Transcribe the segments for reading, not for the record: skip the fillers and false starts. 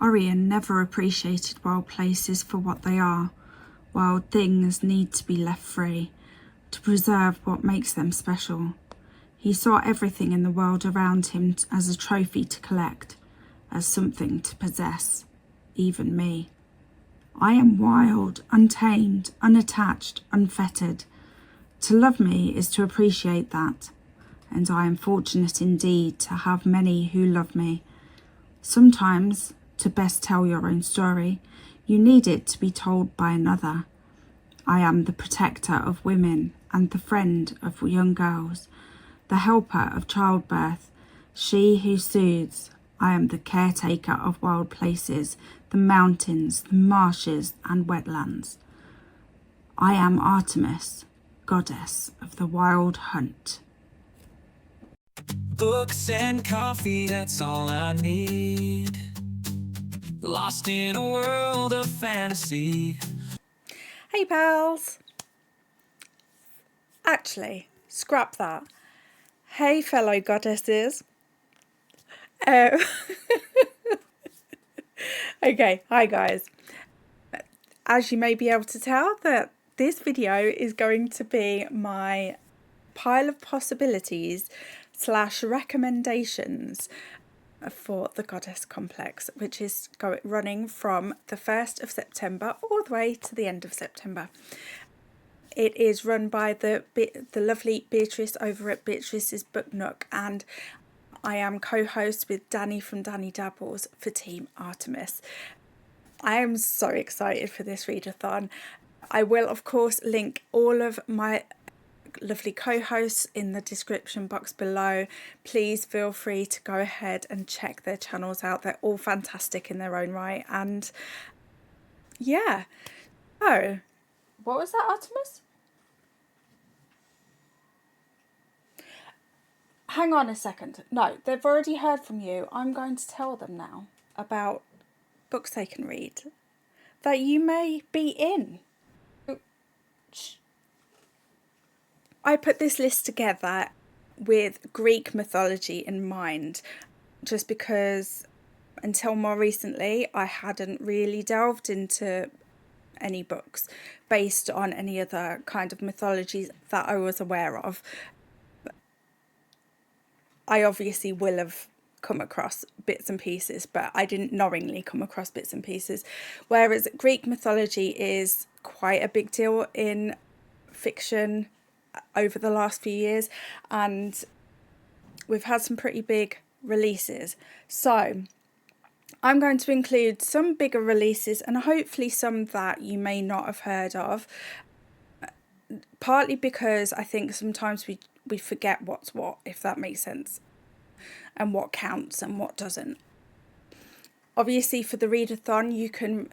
Orion never appreciated wild places for what they are. Wild things need to be left free, to preserve what makes them special. He saw everything in the world around him as a trophy to collect, as something to possess, even me. I am wild, untamed, unattached, unfettered. To love me is to appreciate that, and I am fortunate indeed to have many who love me. Sometimes, to best tell your own story, you need it to be told by another. I am the protector of women and the friend of young girls, the helper of childbirth, she who soothes. I am the caretaker of wild places, the mountains, the marshes and wetlands. I am Artemis, goddess of the wild hunt. Books and coffee, that's all I need. Lost in a world of fantasy. Hey pals! Actually, scrap that. Hey fellow goddesses. Okay, hi guys. As you may be able to tell, that this video is going to be my pile of possibilities / recommendations for the Goddess Complex, which is running from the 1st of September all the way to the end of September. It is run by the lovely Beatriz over at Beatriz's Book Nook, and I am co-host with Danni from Danni Dabbles for Team Artemis. I am so excited for this readathon. I will of course link all of my lovely co-hosts in the description box below. Please feel free to go ahead and check their channels out. They're all fantastic in their own right. And yeah. Oh, what was that, Artemis? Hang on a second. No, they've already heard from you. I'm going to tell them now about books they can read that you may be in. I put this list together with Greek mythology in mind, just because until more recently I hadn't really delved into any books based on any other kind of mythologies that I was aware of. I obviously will have come across bits and pieces, but I didn't knowingly come across bits and pieces. Whereas Greek mythology is quite a big deal in fiction over the last few years, and we've had some pretty big releases. So I'm going to include some bigger releases and hopefully some that you may not have heard of, partly because I think sometimes we forget what's what, if that makes sense, and what counts and what doesn't. Obviously for the readathon you can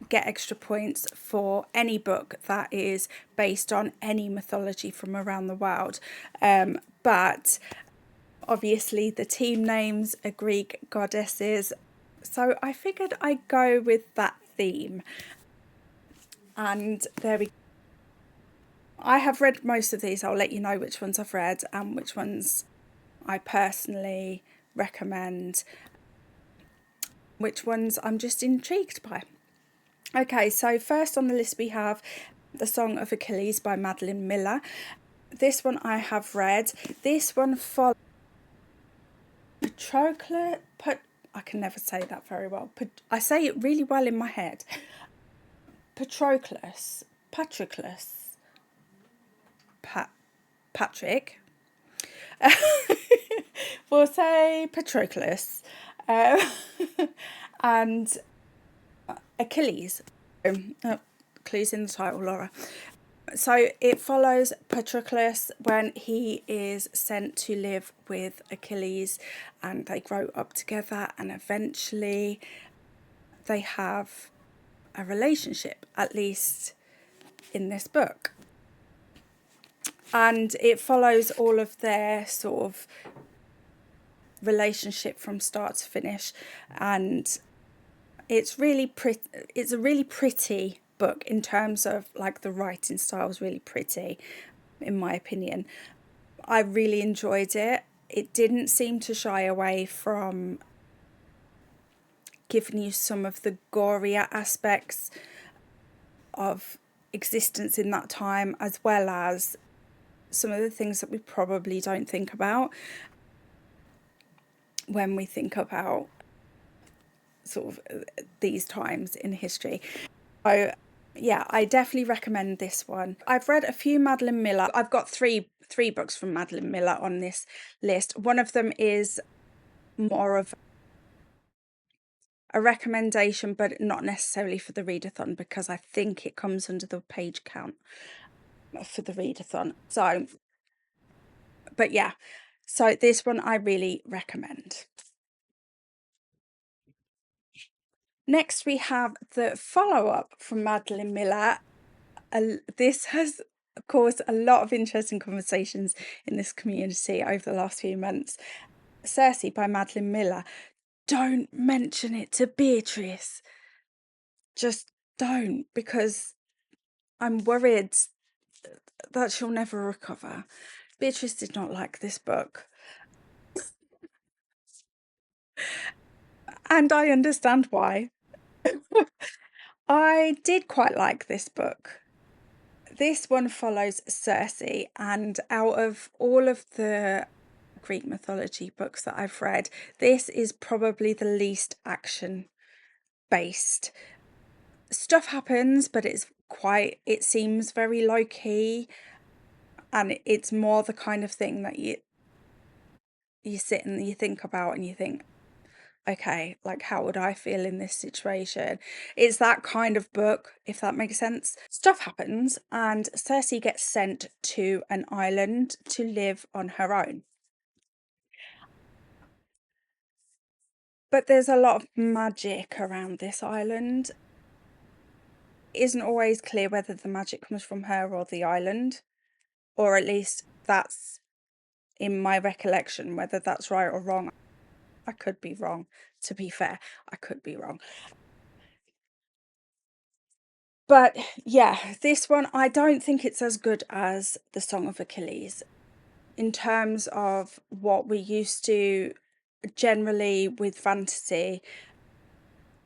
get extra points for any book that is based on any mythology from around the world, but obviously the team names are Greek goddesses, so I figured I'd go with that theme. And there we go. I have read most of these. I'll let you know which ones I've read and which ones I personally recommend, which ones I'm just intrigued by. Okay, so first on the list we have The Song of Achilles by Madeline Miller. This one I have read. This one follows Patroclus. I can never say that very well. I say it really well in my head. Patroclus. Patrick. We'll say Patroclus. And Achilles. Clues in the title, Laura. So it follows Patroclus when he is sent to live with Achilles, and they grow up together, and eventually they have a relationship, at least in this book. And it follows all of their sort of relationship from start to finish, and it's really pretty. It's a really pretty book in terms of like the writing style is really pretty, in my opinion. I really enjoyed it. It didn't seem to shy away from given you some of the gorier aspects of existence in that time, as well as some of the things that we probably don't think about when we think about sort of these times in history. So yeah, I definitely recommend this one. I've read a few Madeline Miller. I've got three books from Madeline Miller on this list. One of them is more of a recommendation, but not necessarily for the readathon, because I think it comes under the page count for the readathon. So, but yeah, so this one I really recommend. Next, we have the follow-up from Madeline Miller. This has caused a lot of interesting conversations in this community over the last few months. Circe by Madeline Miller. Don't mention it to Beatriz. Just don't, because I'm worried that she'll never recover. Beatriz did not like this book. And I understand why. I did quite like this book. This one follows Circe, and out of all of the Greek mythology books that I've read, this is probably the least action based. Stuff happens, but it seems very low key, and it's more the kind of thing that you sit and you think about and you think, okay, like, how would I feel in this situation? It's that kind of book, if that makes sense. Stuff happens, and Circe gets sent to an island to live on her own. But there's a lot of magic around this island. It isn't always clear whether the magic comes from her or the island, or at least that's in my recollection. Whether that's right or wrong, I could be wrong. To be fair, I could be wrong. But yeah, this one, I don't think it's as good as the Song of Achilles in terms of what we're used to generally with fantasy.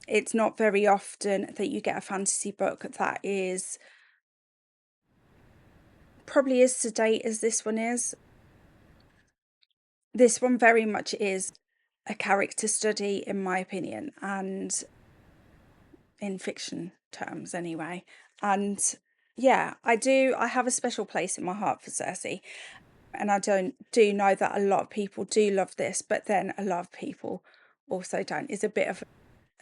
It's not very often that you get a fantasy book that is probably as sedate as this one is. This one very much is a character study, in my opinion, and in fiction terms anyway. And yeah, I have a special place in my heart for Circe, and I do know that a lot of people do love this, but then a lot of people also don't. It's a bit of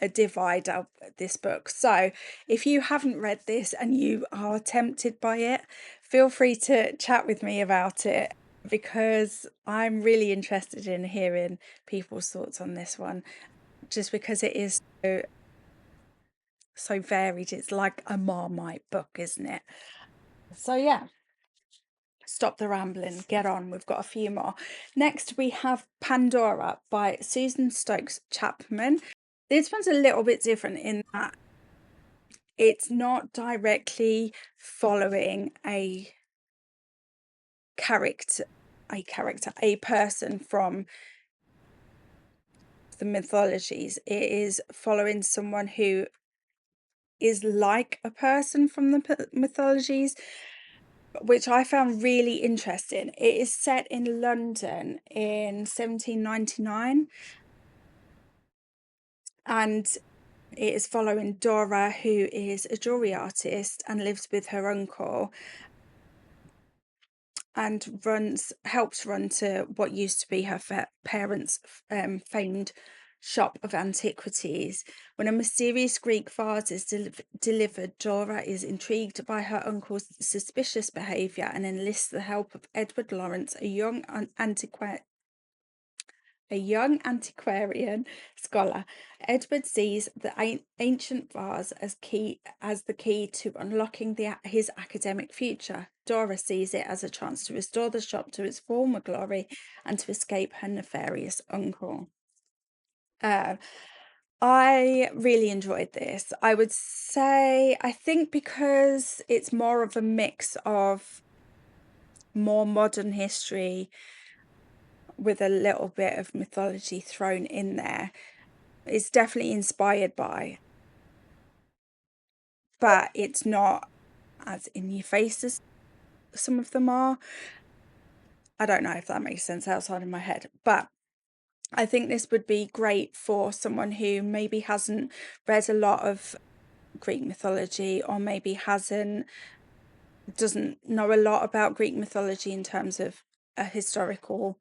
a divide of this book. So if you haven't read this and you are tempted by it, feel free to chat with me about it, because I'm really interested in hearing people's thoughts on this one, just because it is so varied. It's like a Marmite book, isn't it? So yeah, stop the rambling, get on. We've got a few more. Next, we have Pandora by Susan Stokes Chapman. This one's a little bit different in that it's not directly following a person from the mythologies. It is following someone who is like a person from the mythologies, which I found really interesting. It is set in London in 1799, and it is following Dora, who is a jewelry artist and lives with her uncle, and helps run to what used to be her parents' famed shop of antiquities. When a mysterious Greek vase is delivered, Dora is intrigued by her uncle's suspicious behaviour and enlists the help of Edward Lawrence, a young antiquarian scholar. Edward sees the ancient vase as the key to unlocking his academic future. Dora sees it as a chance to restore the shop to its former glory and to escape her nefarious uncle. I really enjoyed this. I would say, I think because it's more of a mix of more modern history with a little bit of mythology thrown in there, it's definitely inspired by, but it's not as in your face as some of them are. I don't know if that makes sense outside of my head, but I think this would be great for someone who maybe hasn't read a lot of Greek mythology, or maybe doesn't know a lot about Greek mythology in terms of a historical,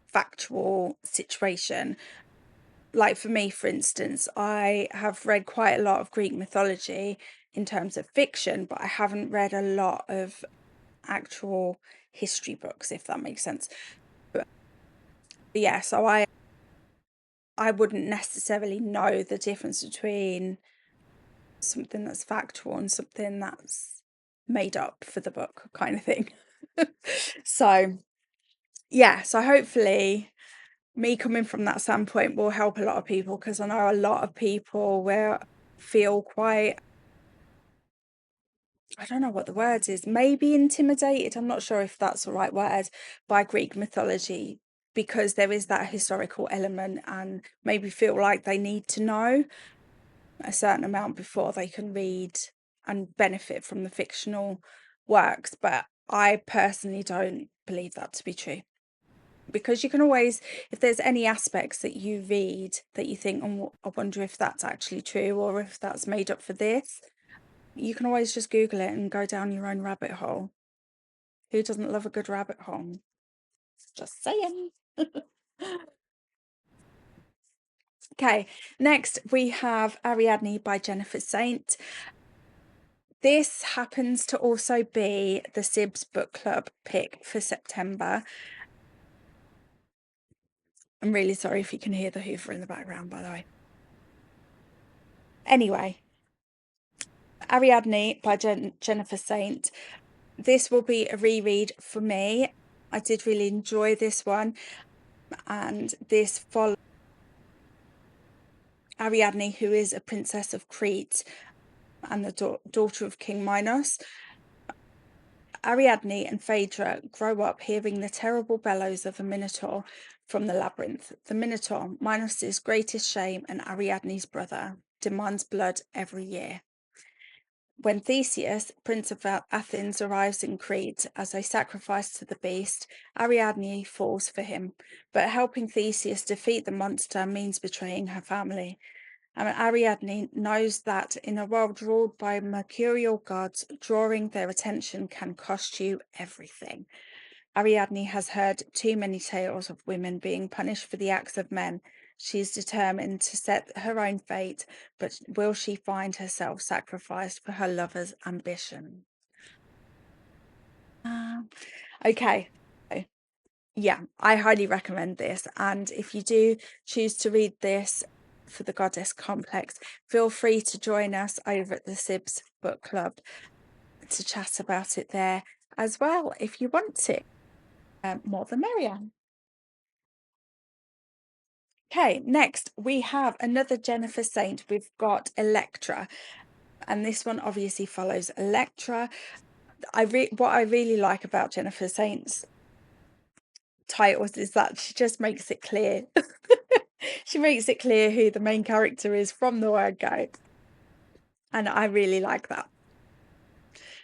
factual situation. Like for me, for instance, I have read quite a lot of Greek mythology in terms of fiction, but I haven't read a lot of actual history books, if that makes sense. But yeah, so I wouldn't necessarily know the difference between something that's factual and something that's made up for the book, kind of thing. So yeah, so hopefully me coming from that standpoint will help a lot of people, because I know a lot of people will feel quite, I don't know what the word is, maybe intimidated, I'm not sure if that's the right word, by Greek mythology, because there is that historical element, and maybe feel like they need to know a certain amount before they can read and benefit from the fictional works. But I personally don't believe that to be true, because you can always, if there's any aspects that you read that you think, oh, I wonder if that's actually true, or if that's made up for this, you can always just Google it and go down your own rabbit hole. Who doesn't love a good rabbit hole? Just saying. Okay, next we have Ariadne by Jennifer Saint. This happens to also be the Sibs Book Club pick for September. I'm really sorry if you can hear the Hoover in the background, by the way. Anyway, Ariadne by Jennifer Saint. This will be a reread for me. I did really enjoy this one, and this follows Ariadne, who is a princess of Crete and the daughter of King Minos. Ariadne and Phaedra grow up hearing the terrible bellows of a minotaur from the labyrinth. The minotaur, Minos's greatest shame and Ariadne's brother, demands blood every year. When Theseus, Prince of Athens, arrives in Crete as a sacrifice to the beast, Ariadne falls for him, but helping Theseus defeat the monster means betraying her family. And Ariadne knows that in a world ruled by mercurial gods, drawing their attention can cost you everything. Ariadne has heard too many tales of women being punished for the acts of men. She is determined to set her own fate, but will she find herself sacrificed for her lover's ambition? Okay. Yeah, I highly recommend this. And if you do choose to read this for the Goddess Complex, feel free to join us over at the Sibs Book Club to chat about it there as well, if you want to. More the merrier. Okay, next we have another Jennifer Saint. We've got Electra, and this one obviously follows Electra. What I really like about Jennifer Saint's titles is that she just makes it clear. She makes it clear who the main character is from the word go, and I really like that.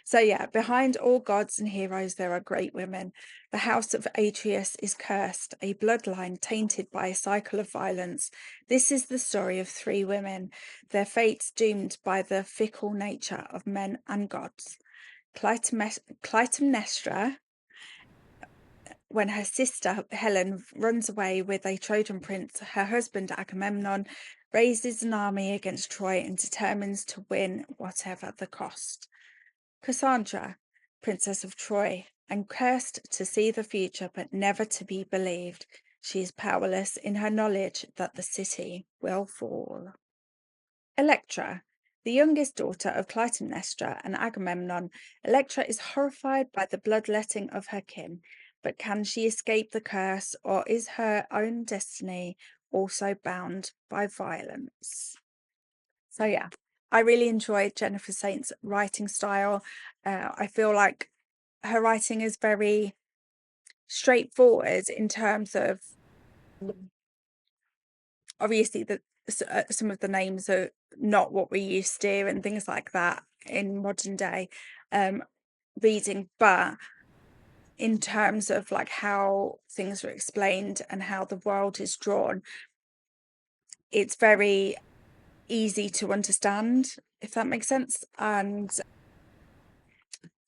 So yeah, behind all gods and heroes there are great women. The house of Atreus is cursed, a bloodline tainted by a cycle of violence. This is the story of three women, their fates doomed by the fickle nature of men and gods. Clytemnestra, when her sister Helen runs away with a Trojan prince, her husband Agamemnon raises an army against Troy and determines to win whatever the cost. Cassandra, Princess of Troy, and cursed to see the future but never to be believed, she is powerless in her knowledge that the city will fall. Electra, the youngest daughter of Clytemnestra and Agamemnon, Electra is horrified by the bloodletting of her kin, but can she escape the curse, or is her own destiny also bound by violence? So yeah, I really enjoyed Jennifer Saint's writing style. I feel like her writing is very straightforward in terms of obviously some of the names are not what we're used to and things like that in modern day reading, but in terms of like how things are explained and how the world is drawn, it's very easy to understand, if that makes sense. And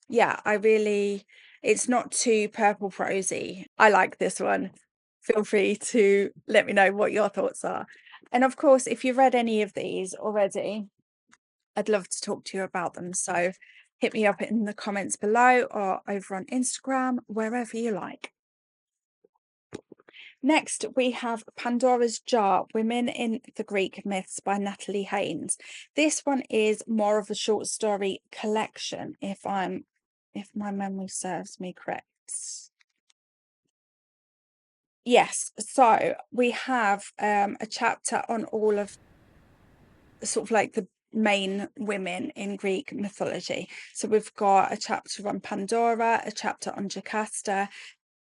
yeah, it's not too purple prosy. I like this one. Feel free to let me know what your thoughts are. And of course, if you've read any of these already, I'd love to talk to you about them. So hit me up in the comments below or over on Instagram, wherever you like. Next, we have Pandora's Jar, Women in the Greek Myths by Natalie Haynes. This one is more of a short story collection, if my memory serves me correct. Yes, so we have a chapter on all of sort of like the main women in Greek mythology. So we've got a chapter on Pandora, a chapter on Jocasta,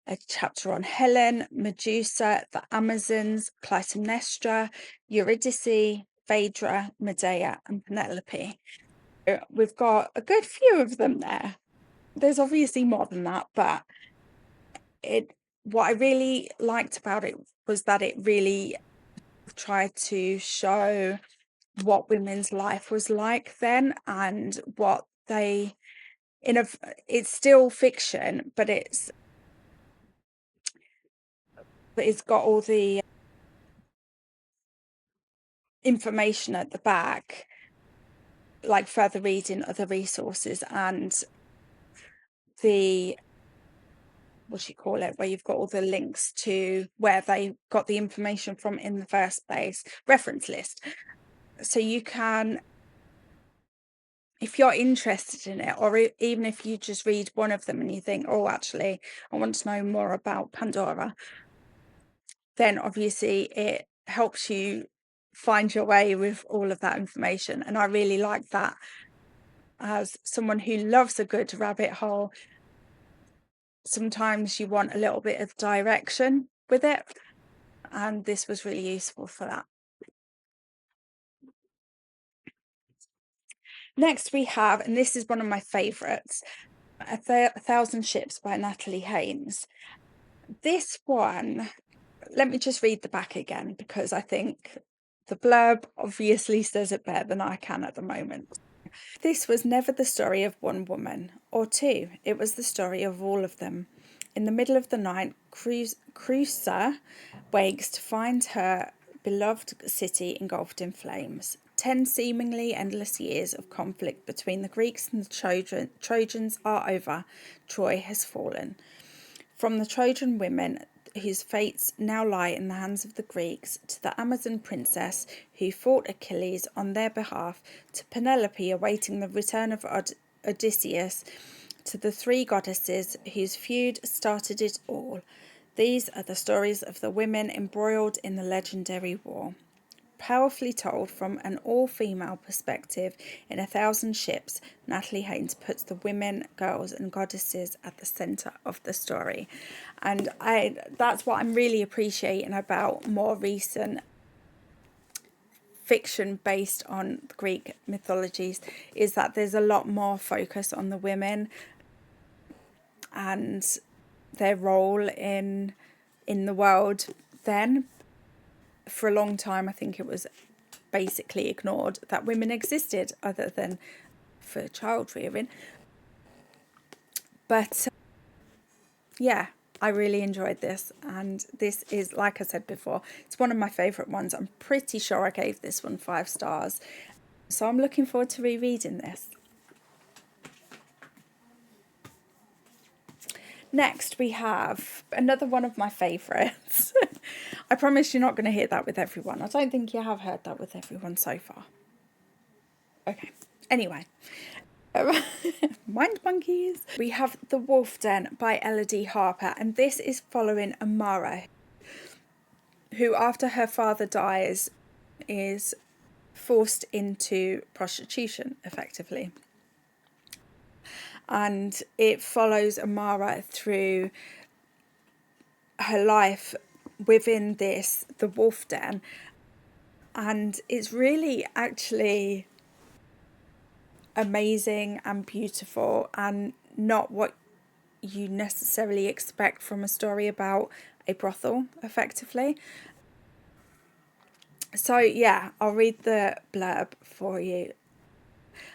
a chapter on Helen, Medusa, the Amazons, Clytemnestra, Eurydice, Phaedra, Medea, and Penelope. We've got a good few of them there. There's obviously more than that, but what I really liked about it was that it really tried to show what women's life was like then and what they it's still fiction, but it's got all the information at the back, like further reading, other resources, and the what do you call it, where you've got all the links to where they got the information from in the first place, reference list. So you can, if you're interested in it, or even if you just read one of them and you think, oh, actually, I want to know more about Pandora, then obviously it helps you find your way with all of that information. And I really like that. As someone who loves a good rabbit hole, sometimes you want a little bit of direction with it, and this was really useful for that. Next we have, and this is one of my favorites, A Thousand Ships by Natalie Haynes. This one, let me just read the back again, because I think the blurb obviously says it better than I can at the moment. This was never the story of one woman or two. It was the story of all of them. In the middle of the night, Creusa wakes to find her beloved city engulfed in flames. 10 seemingly endless years of conflict between the Greeks and the Trojans are over. Troy has fallen. From the Trojan women, whose fates now lie in the hands of the Greeks, to the Amazon princess who fought Achilles on their behalf, to Penelope awaiting the return of Odysseus, to the three goddesses whose feud started it all. These are the stories of the women embroiled in the legendary war. Powerfully told from an all-female perspective in A Thousand Ships, Natalie Haynes puts the women, girls and goddesses at the centre of the story. And that's what I'm really appreciating about more recent fiction based on the Greek mythologies, is that there's a lot more focus on the women and their role in the world then. For a long time, I think it was basically ignored that women existed other than for child rearing. But yeah, I really enjoyed this, and this is, like I said before, it's one of my favourite ones. I'm pretty sure I gave this one 5 stars, so I'm looking forward to rereading this. Next, we have another one of my favourites. I promise you're not going to hear that with everyone. I don't think you have heard that with everyone so far. Okay, anyway. Mind monkeys. We have The Wolf Den by Elodie Harper, and this is following Amara, who after her father dies is forced into prostitution, effectively. And it follows Amara through her life within the wolf den, and it's really actually amazing and beautiful, and not what you necessarily expect from a story about a brothel, effectively. So yeah, I'll read the blurb for you.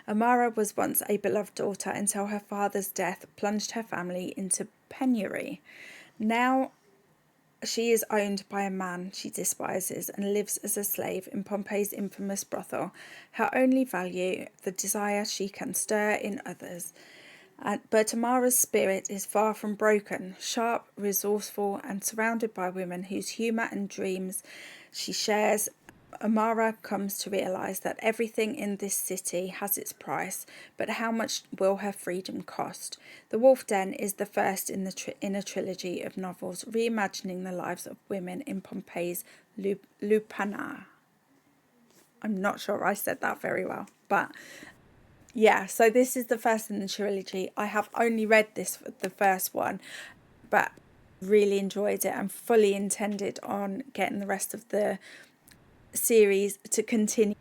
Amara was once a beloved daughter until her father's death plunged her family into penury. Now she is owned by a man she despises and lives as a slave in Pompey's infamous brothel, her only value the desire she can stir in others. But Amara's spirit is far from broken, sharp, resourceful, and surrounded by women whose humour and dreams she shares. Amara comes to realise that everything in this city has its price, but how much will her freedom cost? The Wolf Den is the first in a trilogy of novels reimagining the lives of women in Pompey's Lupanar. I'm not sure I said that very well, but yeah, so this is the first in the trilogy. I have only read the first one, but really enjoyed it and fully intended on getting the rest of the series to continue,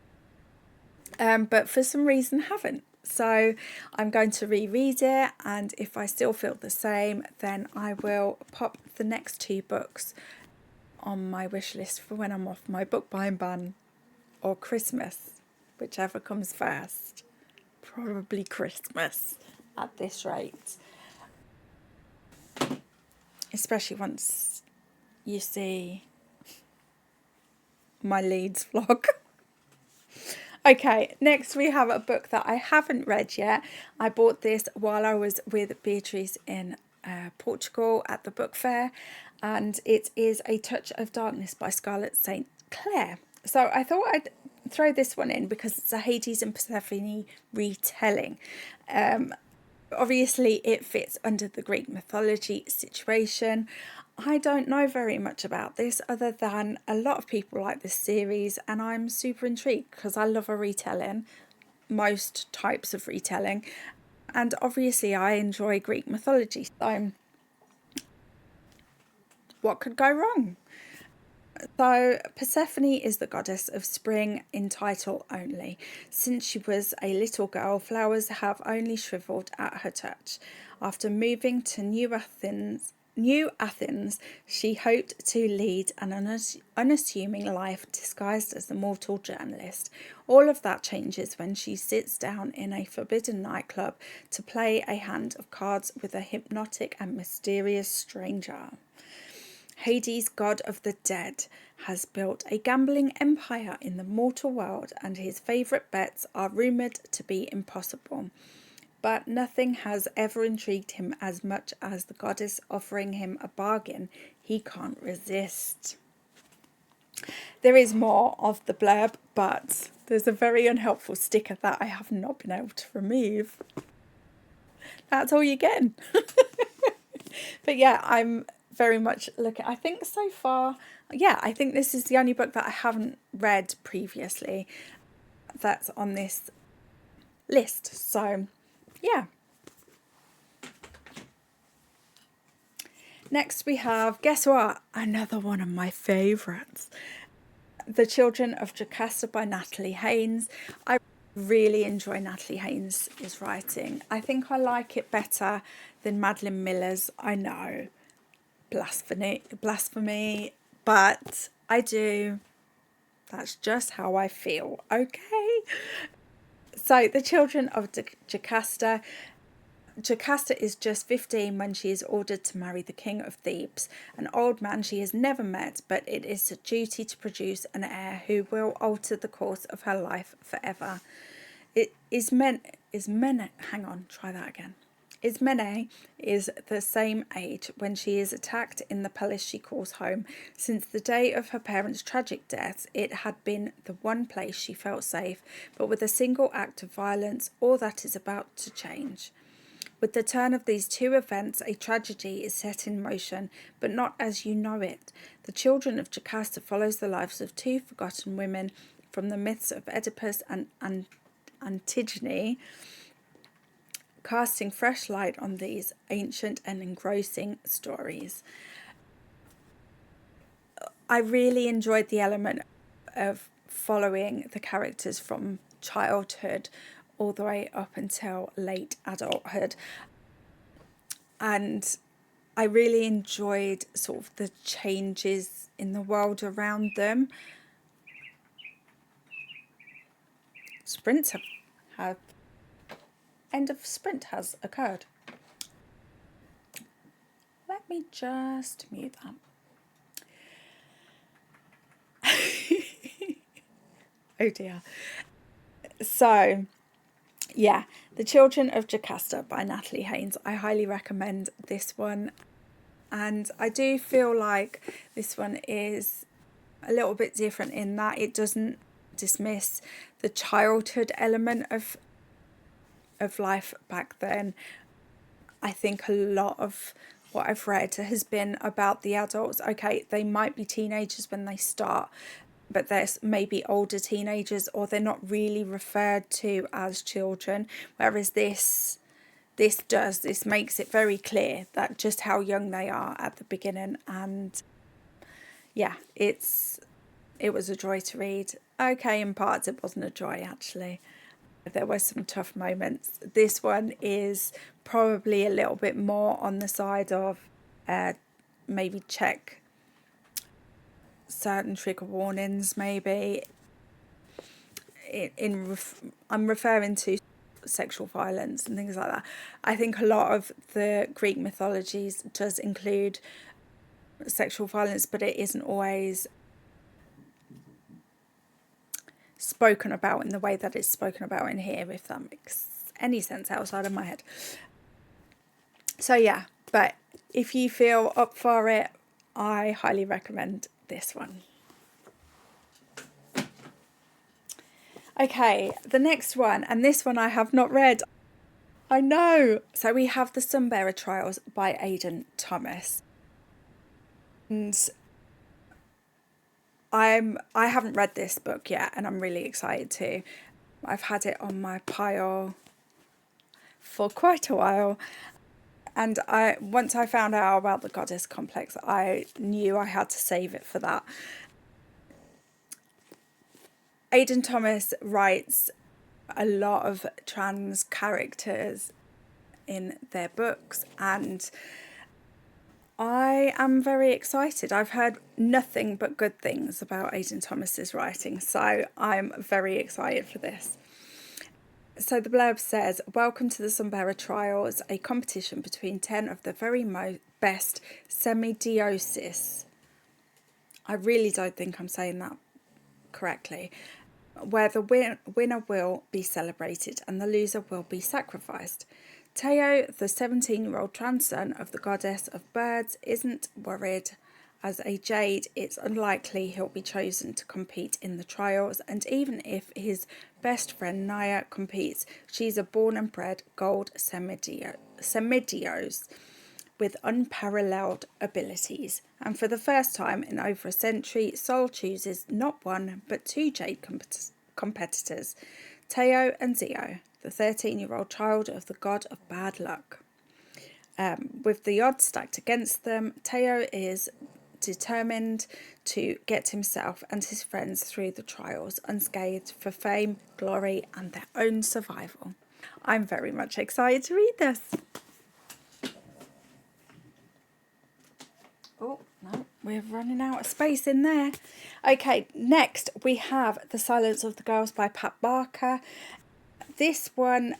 but for some reason haven't. So I'm going to reread it, and if I still feel the same, then I will pop the next 2 books on my wish list for when I'm off my book buying ban, or Christmas, whichever comes first. Probably Christmas at this rate, especially once you see my Leeds vlog. Okay, next we have a book that I haven't read yet. I bought this while I was with Beatriz in Portugal at the book fair, and it is A Touch of Darkness by Scarlett St. Clair. So I thought I'd throw this one in because it's a Hades and Persephone retelling. Obviously it fits under the Greek mythology situation. I don't know very much about this other than a lot of people like this series, and I'm super intrigued because I love a retelling, most types of retelling, and obviously I enjoy Greek mythology, so what could go wrong? So Persephone is the goddess of spring in title only. Since she was a little girl, flowers have only shriveled at her touch. After moving to New Athens, she hoped to lead an unassuming life disguised as a mortal journalist. All of that changes when she sits down in a forbidden nightclub to play a hand of cards with a hypnotic and mysterious stranger. Hades, god of the dead, has built a gambling empire in the mortal world, and his favourite bets are rumoured to be impossible. But nothing has ever intrigued him as much as the goddess offering him a bargain he can't resist. There is more of the blurb, but there's a very unhelpful sticker that I have not been able to remove. That's all you're getting. But yeah, I'm very much looking. I think so far, yeah, I think this is the only book that I haven't read previously that's on this list. So yeah. Next we have, guess what? Another one of my favourites. The Children of Jocasta by Natalie Haynes. I really enjoy Natalie Haynes' writing. I think I like it better than Madeline Miller's. I know, blasphemy, but I do. That's just how I feel, okay? So The Children of Jocasta. Jocasta is just 15 when she is ordered to marry the king of Thebes, an old man she has never met, but it is a duty to produce an heir who will alter the course of her life forever. Ismene is the same age when she is attacked in the palace she calls home. Since the day of her parents' tragic deaths, it had been the one place she felt safe, but with a single act of violence, all that is about to change. With the turn of these two events, a tragedy is set in motion, but not as you know it. The Children of Jocasta follows the lives of two forgotten women from the myths of Oedipus and Antigone, casting fresh light on these ancient and engrossing stories. I really enjoyed the element of following the characters from childhood all the way up until late adulthood. And I really enjoyed sort of the changes in the world around them. Sprints have end of sprint has occurred. Let me just mute that. Oh dear. So, yeah, The Children of Jocasta by Natalie Haynes. I highly recommend this one. And I do feel like this one is a little bit different in that it doesn't dismiss the childhood element of life back then. I think a lot of what I've read has been about the adults. Okay, they might be teenagers when they start, but there's maybe older teenagers, or they're not really referred to as children. Whereas this makes it very clear that just how young they are at the beginning. And yeah, it was a joy to read. Okay, in parts it wasn't a joy, actually. There were some tough moments. This one is probably a little bit more on the side of maybe check certain trigger warnings, maybe. I'm referring to sexual violence and things like that. I think a lot of the Greek mythologies does include sexual violence, but it isn't always spoken about in the way that it's spoken about in here, if that makes any sense outside of my head. So yeah, but if you feel up for it, I highly recommend this one. Okay, the next one, and this one I have not read. I know. So we have the Sunbearer Trials by Aiden Thomas. And I haven't read this book yet, and I'm really excited to. I've had it on my pile for quite a while. And once I found out about the Goddess Complex, I knew I had to save it for that. Aiden Thomas writes a lot of trans characters in their books, and I am very excited. I've heard nothing but good things about Aiden Thomas's writing, so I'm very excited for this. So the blurb says, "Welcome to the Sunbearer Trials, a competition between 10 of the very best semidioses." I really don't think I'm saying that correctly. Where the winner will be celebrated and the loser will be sacrificed. Teo, the 17-year-old trans son of the goddess of birds, isn't worried. As a jade, it's unlikely he'll be chosen to compete in the trials, and even if his best friend Naya competes, she's a born and bred gold semidios with unparalleled abilities. And for the first time in over a century, Sol chooses not one but two jade competitors, Teo and Zio, the 13-year-old child of the god of bad luck. With the odds stacked against them, Teo is determined to get himself and his friends through the trials unscathed for fame, glory, and their own survival. I'm very much excited to read this. Oh, no, we're running out of space in there. Okay, next we have The Silence of the Girls by Pat Barker. This one,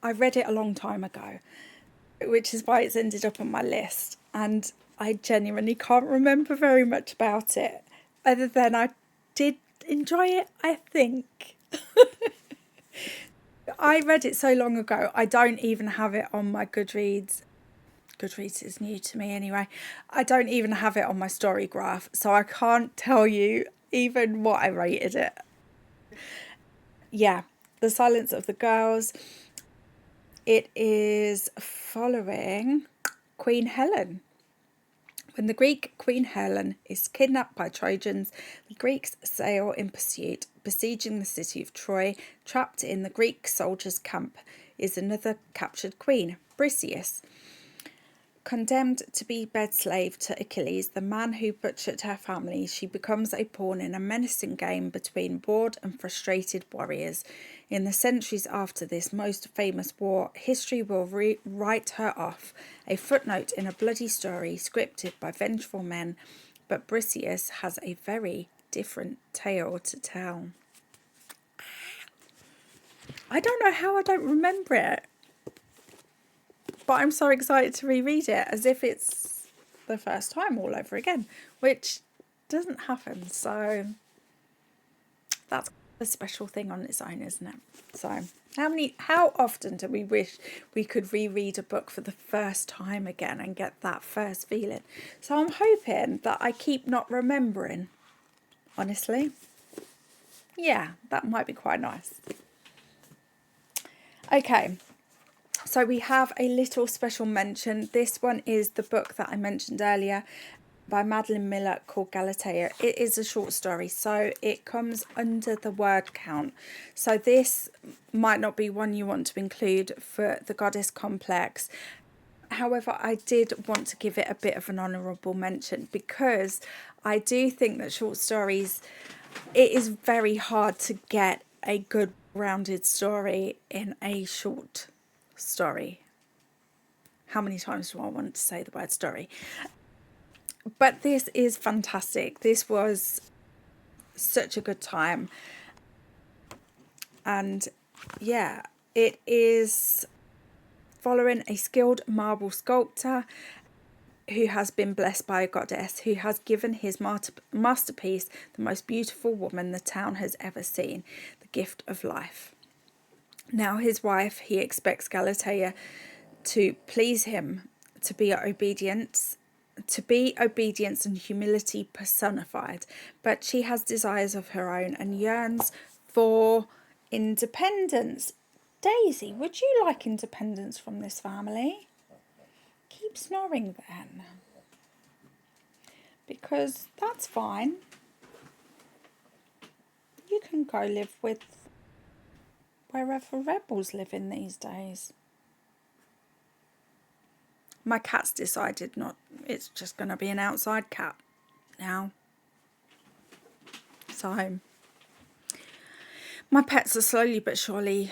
I read it a long time ago, which is why it's ended up on my list. And I genuinely can't remember very much about it, other than I did enjoy it, I think. I read it so long ago, I don't even have it on my Goodreads. Goodreads is new to me anyway. I don't even have it on my story graph, so I can't tell you even what I rated it. Yeah, The Silence of the Girls. It is following Queen Helen. When the Greek Queen Helen is kidnapped by Trojans, the Greeks sail in pursuit, besieging the city of Troy. Trapped in the Greek soldiers' camp is another captured queen, Briseis. Condemned to be bed slave to Achilles, the man who butchered her family, she becomes a pawn in a menacing game between bored and frustrated warriors. In the centuries after this most famous war, history will write her off, a footnote in a bloody story scripted by vengeful men, but Briseis has a very different tale to tell. I don't know how I don't remember it, but I'm so excited to reread it as if it's the first time all over again, which doesn't happen. So that's a special thing on its own, isn't it? So how often do we wish we could reread a book for the first time again and get that first feeling? So I'm hoping that I keep not remembering, honestly. Yeah, that might be quite nice. Okay. So we have a little special mention. This one is the book that I mentioned earlier by Madeline Miller called Galatea. It is a short story, so it comes under the word count. So this might not be one you want to include for the Goddess Complex. However, I did want to give it a bit of an honourable mention because I do think that short stories, it is very hard to get a good rounded story in a short story. How many times do I want to say the word story? But this is fantastic. This was such a good time. And yeah, it is following a skilled marble sculptor who has been blessed by a goddess who has given his masterpiece the most beautiful woman the town has ever seen, the gift of life. Now his wife, he expects Galatea to please him, to be obedience and humility personified, but she has desires of her own and yearns for independence. Daisy, would you like independence from this family? Keep snoring then, because that's fine. You can go live with wherever rebels live in these days. My cat's decided it's just going to be an outside cat now. So my pets are slowly but surely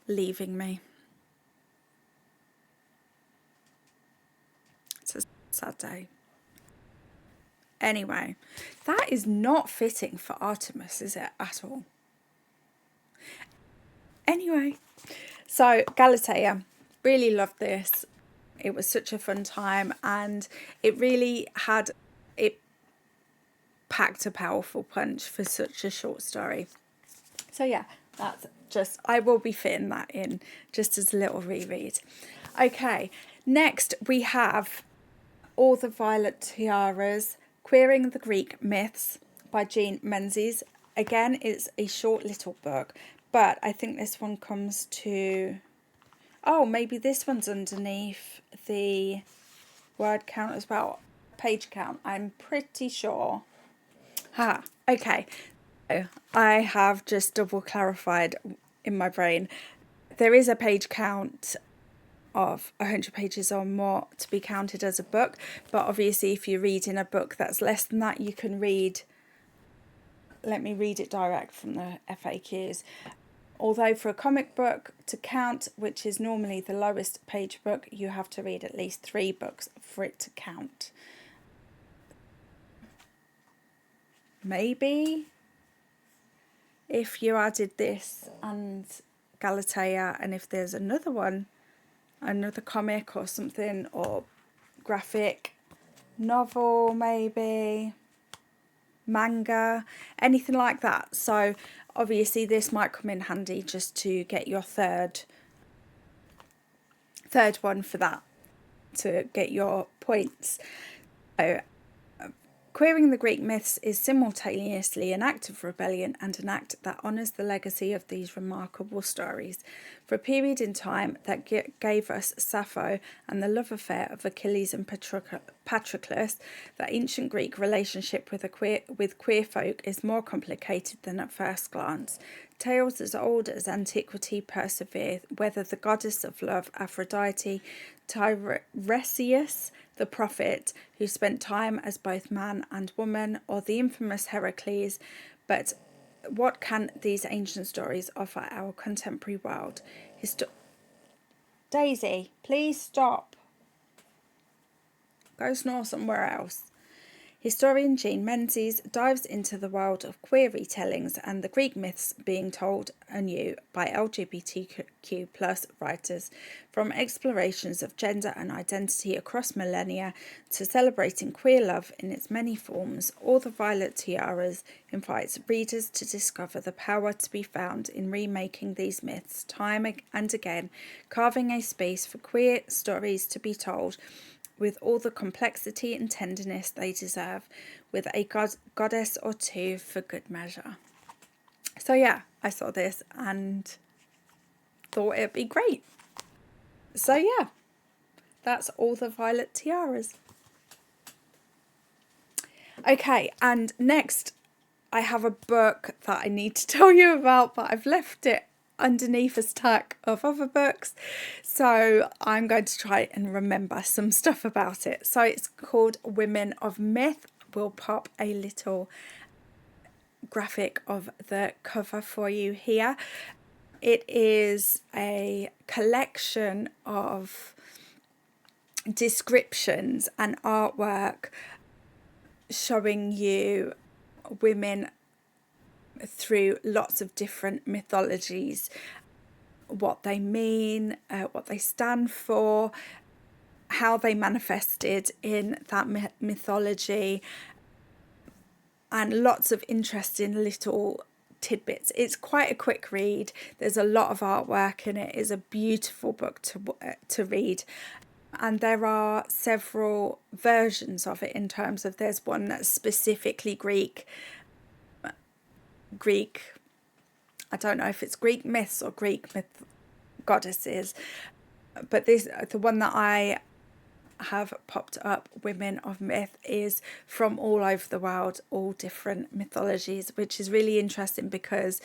leaving me. It's a sad day. Anyway, that is not fitting for Artemis, is it, at all? Anyway, so Galatea, really loved this. It was such a fun time, and it packed a powerful punch for such a short story. So yeah, I will be fitting that in just as a little reread. Okay, next we have All the Violet Tiaras, Queering the Greek Myths by Jean Menzies. Again, it's a short little book, but I think this one comes to... Oh, maybe this one's underneath the word count as well. Page count, I'm pretty sure. Okay. I have just double clarified in my brain. There is a page count of 100 pages or more to be counted as a book, but obviously if you're reading a book that's less than that, you can read... Let me read it direct from the FAQs. Although for a comic book to count, which is normally the lowest page book, you have to read at least 3 books for it to count. Maybe if you added this and Galatea, and if there's another one, another comic or something, or graphic novel, maybe manga, anything like that. So obviously this might come in handy just to get your third one for that, to get your points. So Queering the Greek myths is simultaneously an act of rebellion and an act that honours the legacy of these remarkable stories. For a period in time that gave us Sappho and the love affair of Achilles and Patroclus, the ancient Greek relationship with queer folk is more complicated than at first glance. Tales as old as antiquity persevere, whether the goddess of love Aphrodite, Tiresias, the prophet who spent time as both man and woman, or the infamous Heracles. But what can these ancient stories offer our contemporary world? Daisy, please stop. Go snore somewhere else. Historian Jean Menzies dives into the world of queer retellings and the Greek myths being told anew by LGBTQ+ writers, from explorations of gender and identity across millennia to celebrating queer love in its many forms. All the Violet Tiaras invites readers to discover the power to be found in remaking these myths time and again, carving a space for queer stories to be told with all the complexity and tenderness they deserve, with a goddess or two for good measure. So yeah, I saw this and thought it'd be great. So yeah, that's All the Violet Tiaras. Okay, and next I have a book that I need to tell you about, but I've left it underneath a stack of other books, so I'm going to try and remember some stuff about it. So it's called Women of Myth. We'll pop a little graphic of the cover for you here. It is a collection of descriptions and artwork showing you women through lots of different mythologies, what they mean, what they stand for, how they manifested in that mythology, and lots of interesting little tidbits. It's quite a quick read. There's a lot of artwork in it. It's a beautiful book to read. And there are several versions of it, in terms of there's one that's specifically Greek, I don't know if it's Greek myths or Greek goddesses, but the one that I have popped up, Women of Myth, is from all over the world, all different mythologies, which is really interesting because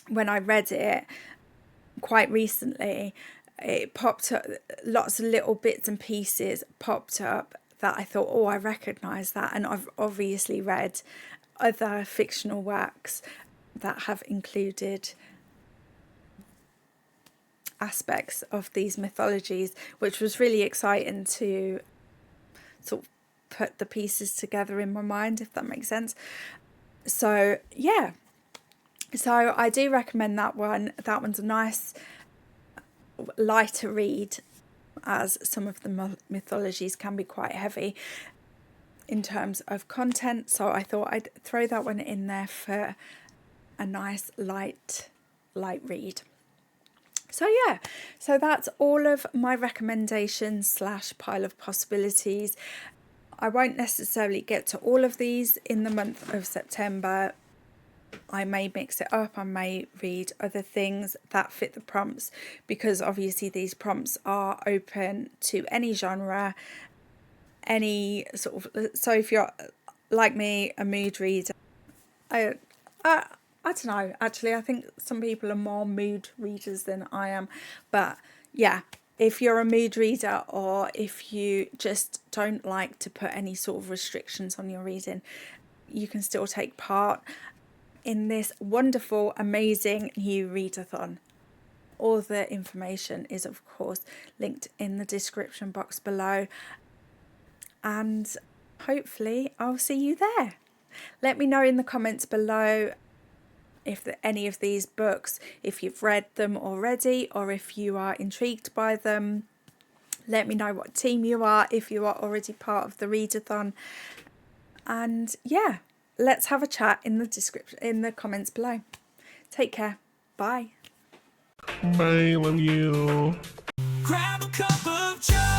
when I read it quite recently, it popped up, lots of little bits and pieces popped up that I thought, oh, I recognise that. And I've obviously read other fictional works that have included aspects of these mythologies, which was really exciting to sort of put the pieces together in my mind, if that makes sense. So yeah, so I do recommend that one. That one's a nice lighter read, as some of the mythologies can be quite heavy in terms of content, so I thought I'd throw that one in there for a nice light read. So yeah, so that's all of my recommendations / pile of possibilities. I won't necessarily get to all of these in the month of September. I may mix it up, I may read other things that fit the prompts, because obviously these prompts are open to any genre, any sort of, so if you're like me, a mood reader, I don't know, actually I think some people are more mood readers than I am, but yeah, if you're a mood reader, or if you just don't like to put any sort of restrictions on your reading, you can still take part in this wonderful, amazing new readathon. All the information is of course linked in the description box below, and hopefully I'll see you there. Let me know in the comments below if any of these books, if you've read them already, or if you are intrigued by them. Let me know what team you are, if you are already part of the readathon. And yeah, let's have a chat in the description, in the comments below. Take care. Bye. Bye, love you. Grab a cup of joe.